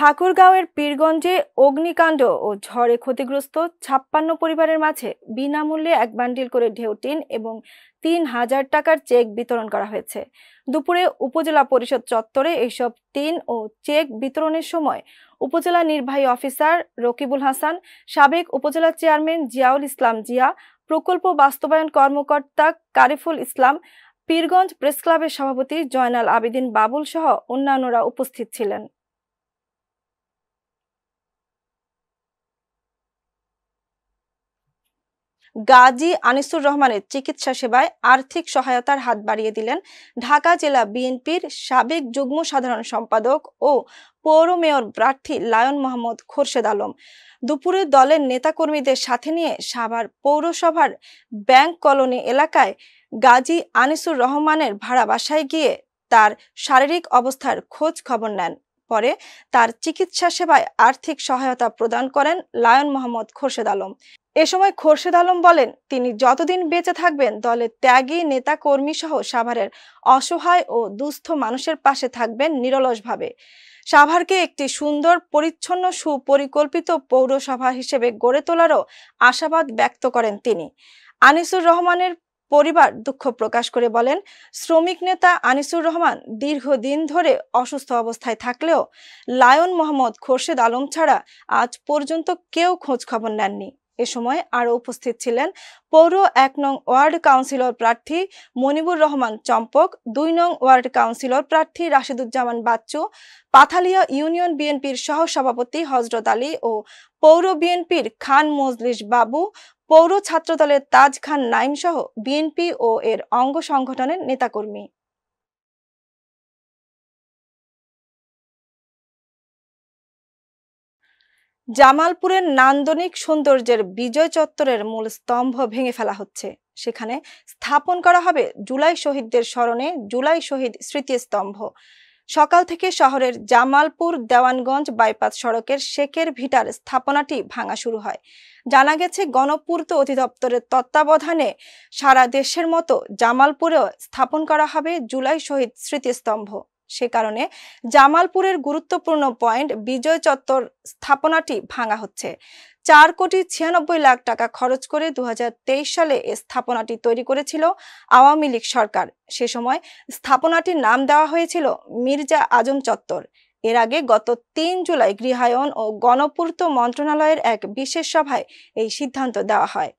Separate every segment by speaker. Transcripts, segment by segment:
Speaker 1: ঠাকুরগাঁওয়ের পীরগঞ্জে অগ্নিকাণ্ড ও ঝড়ে ক্ষতিগ্রস্ত ৫৬ পরিবারের মাঝে বিনামূল্যে এক বান্ডিল করে ঢেউটিন এবং ৩,০০০ টাকার চেক বিতরণ করা হয়েছে। দুপুরে উপজেলা পরিষদ চত্বরে এইসব টিন ও চেক বিতরণের সময় উপজেলা নির্বাহী অফিসার রকিবুল হাসান, সাবেক উপজেলা চেয়ারম্যান জিয়াউল ইসলাম জিয়া, প্রকল্প বাস্তবায়ন কর্মকর্তা কারিফুল ইসলাম, পীরগঞ্জ প্রেসক্লাবের সভাপতি জয়নাল আবেদিন বাবুল সহ অন্যান্যরা উপস্থিত ছিলেন। গাজী আনিসুর রহমানের চিকিৎসা সেবায় আর্থিক সহায়তার হাত বাড়িয়ে দিলেন ঢাকা জেলা বিএনপির সাবেক যুগ্ম সাধারণ সম্পাদক ও পৌর মেয়র প্রার্থী লায়ন মোহাম্মদ খোরশেদ আলম। দুপুরে দলের নেতাকর্মীদের সাথে নিয়ে সাভার পৌরসভার ব্যাংক কলোনি এলাকায় গাজী আনিসুর রহমানের ভাড়া বাসায় গিয়ে তার শারীরিক অবস্থার খোঁজ খবর নেন। পরে তার চিকিৎসা সেবায় আর্থিক সহায়তা প্রদান করেন লায়ন মোহাম্মদ খোরশেদ আলম। এ সময় খোরশেদ আলম বলেন, তিনি যতদিন বেঁচে থাকবেন দলের ত্যাগী নেতা কর্মী সহ সাভারের অসহায় ও দুস্থ মানুষের পাশে থাকবেন নিরলসভাবে। সাভারকে একটি সুন্দর, পরিচ্ছন্ন, সুপরিকল্পিত পৌরসভা হিসেবে গড়ে তোলারও আশাবাদ ব্যক্ত করেন তিনি। আনিসুর রহমানের পরিবার দুঃখ প্রকাশ করে বলেন, শ্রমিক নেতা আনিসুর রহমান দীর্ঘদিন ধরে অসুস্থ অবস্থায় থাকলেও লায়ন মোহাম্মদ খোরশেদ আলম ছাড়া আজ পর্যন্ত কেউ খোঁজ খবর নেননি। এ সময় আরও উপস্থিত ছিলেন পৌর ১ নং ওয়ার্ড কাউন্সিলর প্রার্থী মনিবুর রহমান চম্পক, ২ নং ওয়ার্ড কাউন্সিলর প্রার্থী রাশেদুজ্জামান বাচ্চু, পাথালিয়া ইউনিয়ন বিএনপির সহসভাপতি হযরত আলী ও পৌর বিএনপির খান মজলিস বাবু, পৌর ছাত্রদলের তাজ খান নাইম সহ বিএনপি ও এর অঙ্গ সংগঠনের নেতাকর্মী। জামালপুরের নান্দনিক সৌন্দর্যের বিজয় চত্বরের মূল স্তম্ভ ভেঙে ফেলা হচ্ছে। সেখানে স্থাপন করা হবে জুলাই শহীদদের স্মরণে জুলাই শহীদ স্মৃতিস্তম্ভ। সকাল থেকে শহরের জামালপুর দেওয়ানগঞ্জ বাইপাস সড়কের শেখের ভিটার স্থাপনাটি ভাঙা শুরু হয়। জানা গেছে, গণপূর্ত অধিদপ্তরের তত্ত্বাবধানে সারা দেশের মতো জামালপুরেও স্থাপন করা হবে জুলাই শহীদ স্মৃতিস্তম্ভ। সে কারণে জামালপুরের গুরুত্বপূর্ণ পয়েন্ট বিজয় চত্বর স্থাপনাটি ভাঙা হচ্ছে। ৪,৯৬,০০,০০০ টাকা খরচ করে ২০২৩ সালে এ স্থাপনাটি তৈরি করেছিল আওয়ামী লীগ সরকার। সে সময় স্থাপনাটির নাম দেওয়া হয়েছিল মির্জা আজম চত্বর। এর আগে গত ৩ জুলাই গৃহায়ন ও গণপূর্ত মন্ত্রণালয়ের এক বিশেষ সভায় এই সিদ্ধান্ত দেওয়া হয়।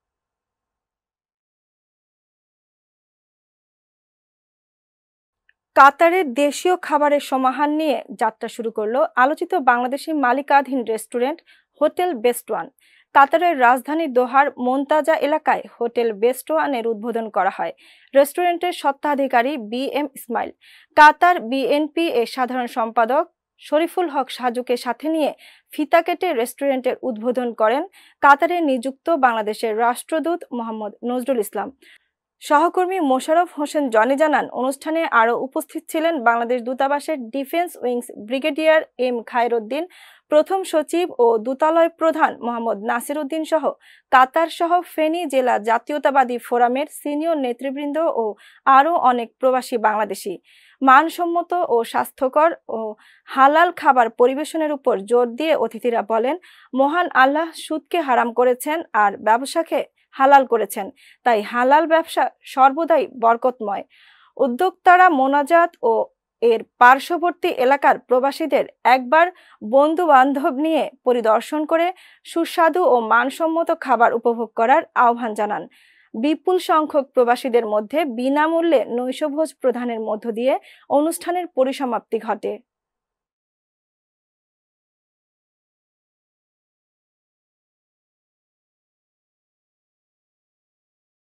Speaker 1: কাতারের দেশীয় খাবারের সমাহার নিয়ে যাত্রা শুরু করলো আলোচিত বাংলাদেশি মালিকানাধীন রেস্টুরেন্ট হোটেল বেস্ট ওয়ান। কাতারের রাজধানী দোহার মোন্তাজা এলাকায় হোটেল বেস্ট ওয়ানের উদ্বোধন করা হয় রেস্টুরেন্টের স্বত্বাধিকারী BM ইসমাইল। কাতার বিএনপি এর সাধারণ সম্পাদক শরীফুল হক সাজুকে সাথে নিয়ে ফিতা কেটে রেস্টুরেন্টের উদ্বোধন করেন কাতারে নিযুক্ত বাংলাদেশের রাষ্ট্রদূত মোহাম্মদ নজরুল ইসলাম। সহকর্মী মোশাররফ হোসেন জনি জানান, অনুষ্ঠানে আরও উপস্থিত ছিলেন বাংলাদেশ দূতাবাসের defence wings brigadier M Khairuddin, প্রথম সচিব ও দূতালয় প্রধান মোহাম্মদ নাসির উদ্দিন সহ কাতার সহ ফেনী জেলা জাতীয়তাবাদী ফোরামের সিনিয়র নেতৃবৃন্দ ও আরও অনেক প্রবাসী বাংলাদেশি। মানসম্মত ও স্বাস্থ্যকর ও হালাল খাবার পরিবেশনের উপর জোর দিয়ে অতিথিরা বলেন, মহান আল্লাহ সুদকে হারাম করেছেন আর ব্যবসাকে হালাল করেছেন, তাই হালাল ব্যবসা সর্বদাই বরকতময়। উদ্যোক্তারা মোনাজাত ও এর পার্শ্ববর্তী এলাকার প্রবাসীদের একবার বন্ধু বান্ধব নিয়ে পরিদর্শন করে সুস্বাদু ও মানসম্মত খাবার উপভোগ করার আহ্বান জানান। বিপুল সংখ্যক প্রবাসীদের মধ্যে বিনামূল্যে নৈশভোজ প্রদানের মধ্য দিয়ে অনুষ্ঠানের পরিসমাপ্তি ঘটে।